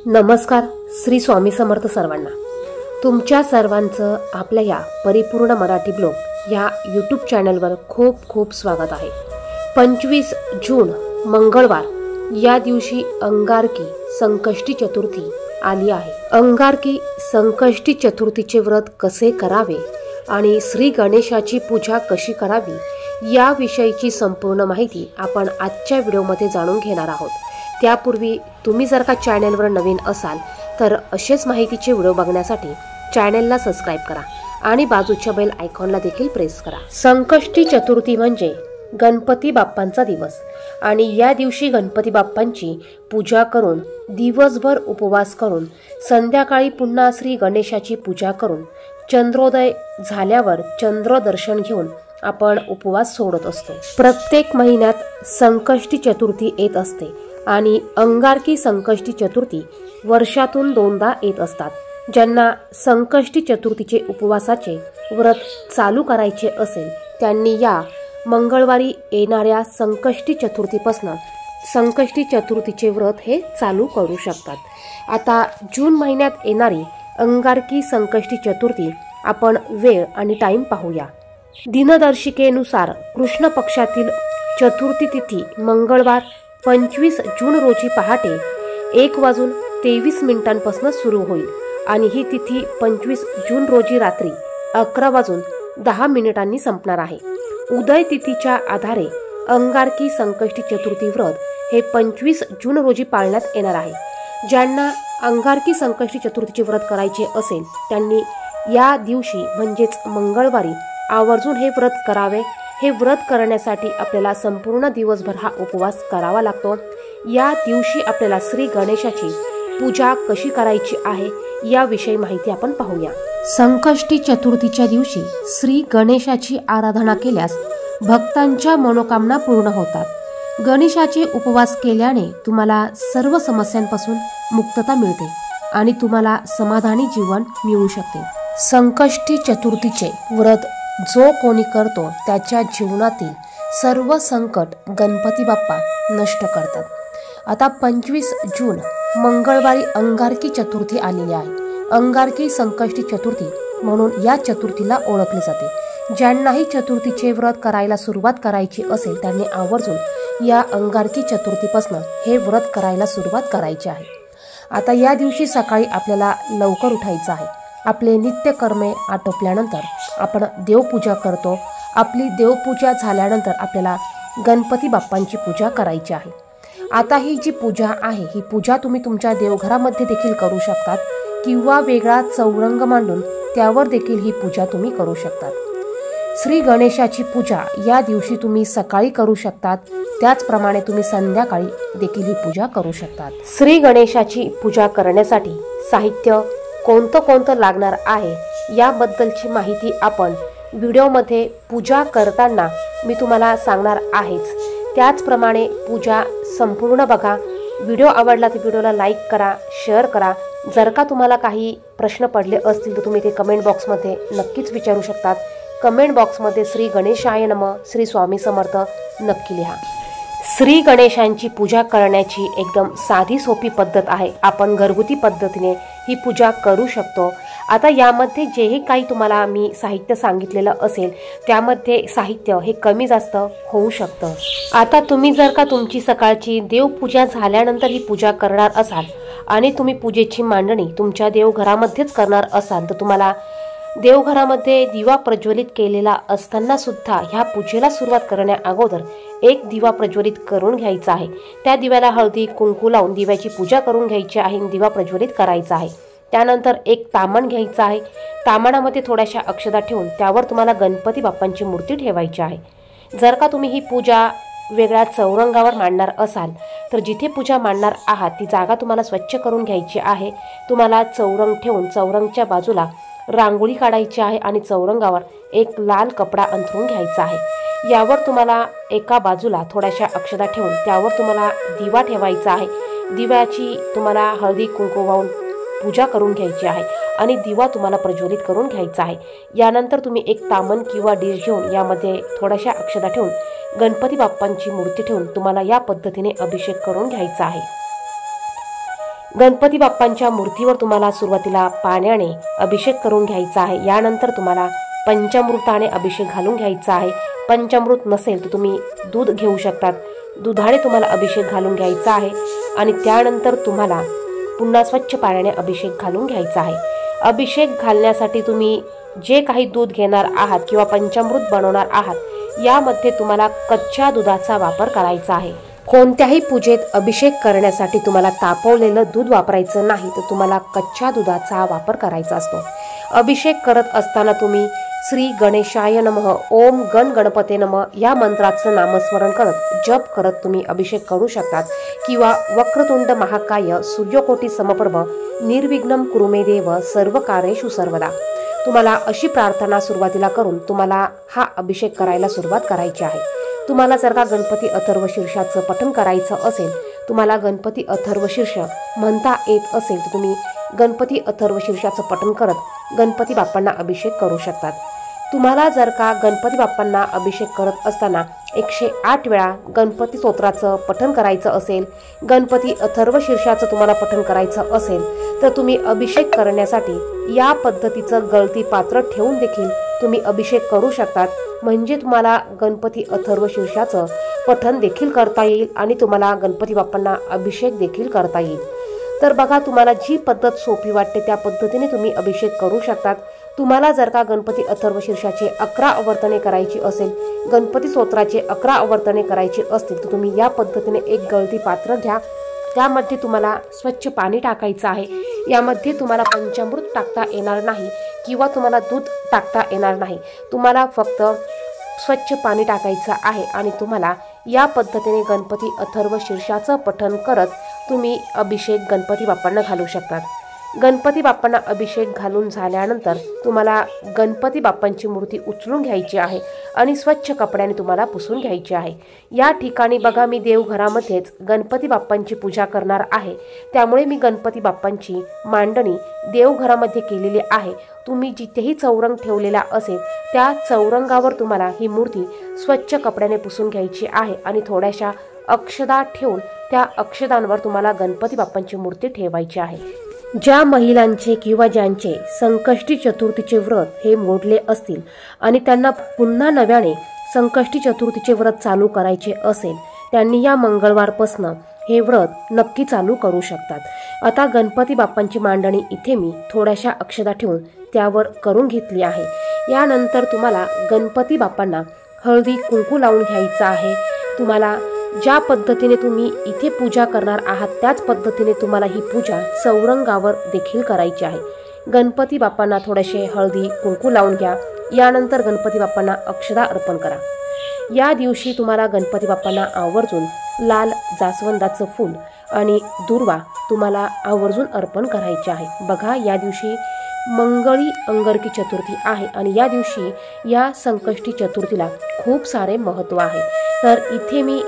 नमस्कार. श्री स्वामी समर्थ सर्वांना. तुमच्या सर्वांचं आपल्या या परिपूर्ण मराठी ब्लॉग या यूट्यूब चॅनलवर खूप खूप स्वागत आहे. 25 जून मंगळवार या दिवशी अंगारकी संकष्टी चतुर्थी आली आहे. अंगारकी संकष्टी चतुर्थीचे व्रत कसे करावे आणि श्री गणेशाची पूजा कशी करावी याविषयीची संपूर्ण माहिती आपण आजच्या व्हिडिओमध्ये जाणून घेणार आहोत. त्यापूर्वी तुम्ही जर का चॅनलवर नवीन असाल तर असेच माहितीचे व्हिडिओ बघण्यासाठी चॅनलला सबस्क्राईब करा आणि बाजूच्या बेल आयकॉनला देखील प्रेस करा. संकष्टी चतुर्थी म्हणजे गणपती बाप्पांचा दिवस आणि या दिवशी गणपती बाप्पांची पूजा करून दिवसभर उपवास करून संध्याकाळी पुन्हा श्री गणेशाची पूजा करून चंद्रोदय झाल्यावर चंद्रदर्शन घेऊन आपण उपवास सोडत असतो. प्रत्येक महिन्यात संकष्टी चतुर्थी येत असते आणि अंगारकी संकष्टी चतुर्थी वर्षातून 2दा येत असतात. ज्यांना संकष्टी चतुर्थीचे उपवासाचे व्रत चालू करायचे असेल त्यांनी या मंगळवारी येणाऱ्या संकष्टी चतुर्थीपासून संकष्टी चतुर्थीचे व्रत हे चालू करू शकतात. आता जून महिन्यात येणारी अंगारकी संकष्टी चतुर्थी आपण वेळ आणि टाइम पाहूया. दिनदर्शिकेनुसार कृष्ण पक्षातील चतुर्थी तिथी मंगळवार 25 जून रोजी पहाटे 1:23 सुरू होईल आणि ही तिथी 25 जून रोजी रात्री 11:10 संपणार आहे. उदय तिथीच्या आधारे अंगारकी संकष्टी चतुर्थी व्रत हे 25 जून रोजी पाळण्यात येणार आहे. ज्यांना अंगारकी संकष्टी चतुर्थीचे व्रत करायचे असेल त्यांनी या दिवशी म्हणजेच मंगळवारी आवर्जून हे व्रत करावे. हे व्रत करण्यासाठी आपल्याला संपूर्ण दिवसभर हा उपवास करावा लागतो. या दिवशी आपल्याला श्री गणेशाची पूजा कशी करायची आहे याविषयी माहिती आपण पाहूया. संकष्टी चतुर्थीच्या दिवशी श्री गणेशाची आराधना केल्यास भक्तांच्या मनोकामना पूर्ण होतात. गणेशाचे उपवास केल्याने तुम्हाला सर्व समस्यांपासून मुक्तता मिळते आणि तुम्हाला समाधानी जीवन मिळू शकते. संकष्टी चतुर्थीचे व्रत जो कोणी करतो त्याच्या जीवनातील सर्व संकट गणपती बाप्पा नष्ट करतात. आता 25 जून मंगळवारी अंगारकी चतुर्थी आलेली आहे. अंगारकी संकष्टी चतुर्थी म्हणून या चतुर्थीला ओळखले जाते. ज्यांनाही चतुर्थीचे व्रत करायला सुरुवात करायची असेल त्यांनी आवर्जून या अंगारकी चतुर्थीपासून हे व्रत करायला सुरुवात करायची आहे. आता या दिवशी सकाळी आपल्याला लवकर उठायचं आहे. आपले नित्यकर्मे आटोपल्यानंतर आपण देवपूजा करतो. आपली देवपूजा झाल्यानंतर आपल्याला गणपती बाप्पांची पूजा करायची आहे. आता ही जी पूजा आहे ही पूजा तुम्ही तुमच्या देवघरामध्ये देखील करू शकतात किंवा वेगळा चौरंग मांडून त्यावर देखील ही पूजा तुम्ही करू शकतात. श्री गणेशाची पूजा या दिवशी तुम्ही सकाळी करू शकतात. त्याचप्रमाणे तुम्ही संध्याकाळी देखील ही पूजा करू शकतात. श्री गणेशाची पूजा करण्यासाठी साहित्य कोणतं लागणार आहे याबद्दलची माहिती आपण व्हिडिओमध्ये पूजा करताना मी तुम्हाला सांगणार आहेच. त्याचप्रमाणे पूजा संपूर्ण बघा. व्हिडिओ आवडला तर व्हिडिओला लाईक करा, शेअर करा. जर का तुम्हाला काही प्रश्न पडले असतील तर तुम्ही ते कमेंट बॉक्समध्ये नक्कीच विचारू शकतात. कमेंट बॉक्समध्ये श्री गणेशाय नमः, श्री स्वामी समर्थ नक्की लिहा. श्री गणेशांची पूजा करण्याची एकदम साधी सोपी पद्धत आहे. आपण घरगुती पद्धतीने ही पूजा करू शकतो. आता यामध्ये जेही काही तुम्हाला मी साहित्य सांगितलेलं असेल त्यामध्ये साहित्य हे कमी जास्त होऊ शकतं. आता तुम्ही जर का तुमची सकाळची देवपूजा झाल्यानंतर ही पूजा करणार असाल आणि तुम्ही पूजेची मांडणी तुमच्या देवघरामध्येच करणार असाल तर तुम्हाला देवघरामध्ये दिवा प्रज्वलित केलेला असताना सुद्धा ह्या पूजेला सुरुवात करण्या अगोदर एक दिवा प्रज्वलित करून घ्यायचा आहे. त्या दिव्याला हळदी कुंकू लावून दिव्याची पूजा करून घ्यायची आहे. दिवा प्रज्वलित करायचा आहे. त्यानंतर एक तामण घ्यायचं आहे. तामणामध्ये थोड्याशा अक्षता ठेवून त्यावर तुम्हाला गणपती बाप्पांची मूर्ती ठेवायची आहे. जर का तुम्ही ही पूजा वेगळ्या चौरंगावर मांडणार असाल तर जिथे पूजा मांडणार आहात ती जागा तुम्हाला स्वच्छ करून घ्यायची आहे. तुम्हाला चौरंग ठेवून चौरंगच्या बाजूला रांगोळी काढायची आहे आणि चौरंगावर एक लाल कपडा अंथरून घ्यायचा आहे. यावर तुम्हाला एका बाजूला थोड्याशा अक्षता ठेवून त्यावर तुम्हाला दिवा ठेवायचा आहे. दिव्याची तुम्हाला हळदी कुंकू वाहून पूजा करून घ्यायची आहे आणि दिवा तुम्हाला प्रज्वलित करून घ्यायचा आहे. यानंतर तुम्ही एक तामण किंवा डिश घेऊन यामध्ये थोड्याशा अक्षता ठेवून गणपती बाप्पांची मूर्ती ठेवून तुम्हाला या पद्धतीने अभिषेक करून घ्यायचा आहे. गणपती बाप्पांच्या मूर्तीवर तुम्हाला सुरुवातीला पाण्याने अभिषेक करून घ्यायचा आहे। यानंतर तुम्हाला पंचामृताने अभिषेक घालून घ्यायचा आहे। पंचामृत नसेल तर तुम्ही दूध घेऊ शकतात, दुधाने तुम्हाला अभिषेक घालून घ्यायचा आहे आणि त्यानंतर तुम्हाला पुन्हा स्वच्छ पाण्याने अभिषेक घालून घ्यायचा आहे। अभिषेक घालण्यासाठी तुम्ही जे काही दूध घेणार आहात किंवा पंचामृत बनवणार आहात यामध्ये तुम्हाला कच्च्या दुधाचा वापर करायचा आहे। कोणत्याही पूजेत अभिषेक करण्यासाठी तुम्हाला तापवलेलं दूध वापरायचं नाही, तर तुम्हाला कच्च्या दुधाचा वापर करायचा असतो। अभिषेक करत असताना तुम्ही श्री गणेशाय नमः, ओम गण गणपते नमः या मंत्राचं नामस्मरण करत जप करत तुम्ही अभिषेक करू शकतात किंवा वक्रतुंड महाकाय सूर्यकोटी समप्रभ निर्विघ्नं कुरु मे देव सर्व कार्येषु सर्वदा, तुम्हाला अशी प्रार्थना सुरुवातीला करून तुम्हाला हा अभिषेक करायला सुरुवात करायची आहे। तुम्हाला जर का गणपती अथर्व शीर्षाचं पठण करायचं असेल, तुम्हाला गणपती अथर्व शीर्ष म्हणता येत असेल तर तुम्ही गणपती अथर्व शीर्षाचं पठण करत गणपती बाप्पांना अभिषेक करू शकतात। तुम्हाला जर का गणपती बाप्पांना अभिषेक करत असताना 108 वेळा गणपती स्तोत्राचं पठण करायचं असेल, गणपती अथर्व शीर्षाचं तुम्हाला पठण करायचं असेल तर तुम्ही अभिषेक करण्यासाठी या पद्धतीचं गळती पात्र ठेवून देखील तुम्ही अभिषेक करू शकतात। म्हणजे तुम्हाला गणपती अथर्व शीर्षाचं पठण देखील करता येईल आणि तुम्हाला गणपती बाप्पांना अभिषेक देखील करता येईल। तर बघा, तुम्हाला जी पद्धत सोपी वाटते त्या पद्धतीने तुम्ही अभिषेक करू शकतात। तुम्हाला जर का गणपती अथर्व शीर्षाचे 11 आवर्तने करायची असेल, गणपती स्तोत्राचे 11 आवर्तने करायची असतील तर तुम्ही या पद्धतीने एक गळती पात्र घ्या। त्यामध्ये तुम्हाला स्वच्छ पाणी टाकायचं आहे। यामध्ये तुम्हाला पंचामृत टाकता येणार नाही किंवा तुम्हाला दूध टाकता येणार नाही, तुम्हाला फक्त स्वच्छ पाणी टाकायचं आहे आणि तुम्हाला या पद्धतीने गणपती अथर्व शीर्षाचं पठण करत तुम्ही अभिषेक गणपती बाप्पांना घालू शकतात। गणपती बाप्पांना अभिषेक घालून झाल्यानंतर तुम्हाला गणपती बाप्पांची मूर्ती उचलून घ्यायची आहे आणि स्वच्छ कपड्याने तुम्हाला पुसून घ्यायची आहे। या ठिकाणी बघा, मी देवघरामध्येच गणपती बाप्पांची पूजा करणार आहे, त्यामुळे मी गणपती बाप्पांची मांडणी देवघरामध्ये केलेली आहे। तुम्ही जिथेही चौरंग ठेवलेला असेल त्या चौरंगावर तुम्हाला ही मूर्ती स्वच्छ कपड्याने पुसून घ्यायची आहे आणि थोड्याशा अक्षदा ठेवून त्या अक्षदांवर तुम्हाला गणपती बाप्पांची मूर्ती ठेवायची आहे। ज्या महिलांचे किंवा ज्यांचे संकष्टी चतुर्थीचे व्रत हे मोडले असतील आणि त्यांना पुन्हा नव्याने संकष्टी चतुर्थीचे व्रत चालू करायचे असेल, त्यांनी या मंगळवारपासून हे व्रत नक्की चालू करू शकतात। आता गणपती बाप्पांची मांडणी इथे मी थोड्याशा अक्षदा ठेवून त्यावर करून घेतली आहे। यानंतर तुम्हाला गणपती बाप्पांना हळदी कुंकू लावून घ्यायचं आहे। तुम्हाला ज्या पद्धतीने तुम्ही इथे पूजा करणार आहात त्याच पद्धतीने तुम्हाला ही पूजा चौरंगावर देखील करायची आहे। गणपती बाप्पांना थोडेसे हळदी कुंकू लावून घ्या। यानंतर गणपती बाप्पांना अक्षदा अर्पण करा। या दिवशी तुम्हाला गणपती बाप्पांना आवर्जून लाल जास्वंदाचं फूल आणि दुर्वा तुम्हाला आवर्जून अर्पण करायचे आहे। बघा, या दिवशी मंगळी अंगारकी चतुर्थी आहे आणि या दिवशी या संकष्टी चतुर्थीला खूप सारे महत्त्व आहे। तर इथे मी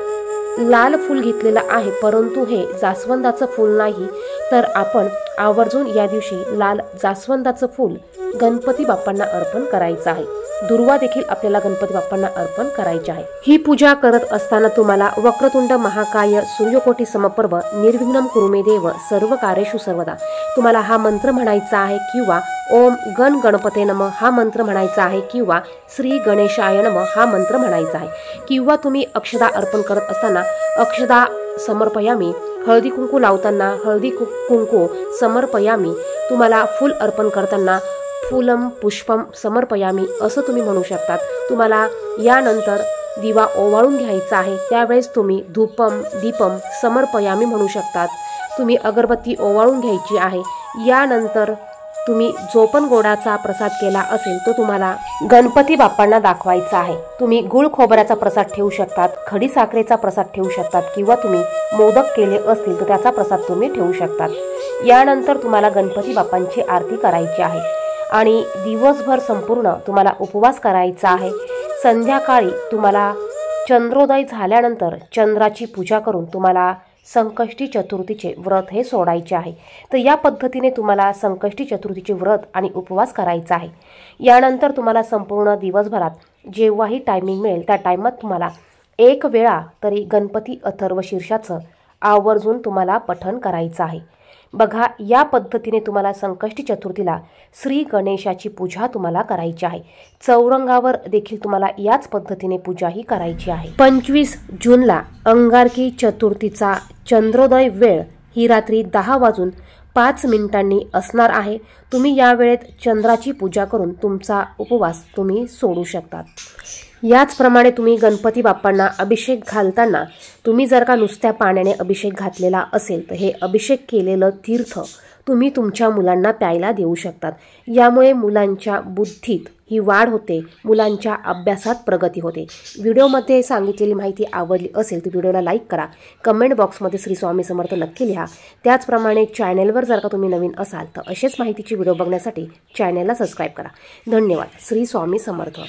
लाल फूल घेतलेलं आहे, परंतु हे जास्वंदाचं फूल नाही, तर आपण आवर्जून या दिवशी लाल जास्वंदाचं फूल गणपती बाप्पांना अर्पण करायचं आहे। दुर्वा देखील आपल्याला गणपती बाप्पांना अर्पण करायचे आहे। ही पूजा करत असताना तुम्हाला वक्रतुंड महाकाय सूर्यकोटी समप्रभ निर्विघ्नं कुरु मे देव सर्व कार्येषु सर्वदा, तुम्हाला हा मंत्र म्हणायचा आहे किंवा ओम गण गणपते नमः हा मंत्र म्हणायचा आहे किंवा श्री गणेशाय नमः हा मंत्र म्हणायचा आहे किंवा तुम्ही अक्षदा अर्पण करत असताना अक्षदा समर्पयामी, हळदी कुंकू लावताना हळदी कुंकू समर्पयामी, तुम्हाला फूल अर्पण करताना फूलम पुष्पम समर्पयामी असं तुम्ही म्हणू शकतात। तुम्हाला यानंतर दिवा ओवाळून घ्यायचा आहे, त्यावेळेस तुम्ही धूपम दीपम समर्पयामी म्हणू शकतात। तुम्ही अगरबत्ती ओवाळून घ्यायची आहे। यानंतर तुम्ही जो पण गोडाचा प्रसाद केला असेल तो तुम्हाला गणपती बाप्पांना दाखवायचा आहे। तुम्ही गुळ खोबऱ्याचा प्रसाद ठेवू शकतात, खडी साखरेचा प्रसाद ठेवू शकतात किंवा तुम्ही मोदक केले असतील तर त्याचा प्रसाद तुम्ही ठेवू शकतात। यानंतर तुम्हाला गणपती बाप्पांची आरती करायची आहे आणि दिवसभर संपूर्ण तुम्हाला उपवास करायचा आहे। संध्याकाळी तुम्हाला चंद्रोदय झाल्यानंतर चंद्राची पूजा करून तुम्हाला संकष्टी चतुर्थीचे व्रत हे सोडायचे आहे। तर या पद्धतीने तुम्हाला संकष्टी चतुर्थीचे व्रत आणि उपवास करायचा आहे। यानंतर तुम्हाला संपूर्ण दिवसभरात जेव्हाही टायमिंग मिळेल त्या टायमात तुम्हाला एक वेळा तरी गणपती अथर्व शीर्षाचं आवर्जून तुम्हाला पठण करायचं आहे। बघा, या पद्धतीने तुम्हाला संकष्टी चतुर्थीला श्री गणेशाची पूजा तुम्हाला करायची आहे। चौरंगावर देखील तुम्हाला याच पद्धतीने पूजा ही करायची आहे। 25 जूनला अंगारकी चतुर्थीचा चंद्रोदय वेळ ही रात्री 10:05 असणार आहे। तुम्ही या वेळेत चंद्राची पूजा करून तुमचा उपवास तुम्ही सोडू शकतात। याचप्रमाणे तुम्ही गणपती बाप्पांना अभिषेक घालताना तुम्ही जर का नुसत्या पाण्याने अभिषेक घातलेला असेल तर हे अभिषेक केलेलं तीर्थ तुम्ही तुमच्या मुलांना प्यायला देऊ शकतात। यामुळे मुलांच्या बुद्धीत ही वाढ होते, मुलांच्या अभ्यासात प्रगती होते। व्हिडिओमध्ये सांगितलेली माहिती आवडली असेल तर व्हिडिओला लाईक करा, कमेंट बॉक्समध्ये श्री स्वामी समर्थ नक्की लिहा। त्याचप्रमाणे चॅनलवर जर का तुम्ही नवीन असाल तर असेच माहितीची व्हिडिओ बघण्यासाठी चॅनलला सबस्क्राईब करा। धन्यवाद। श्री स्वामी समर्थ।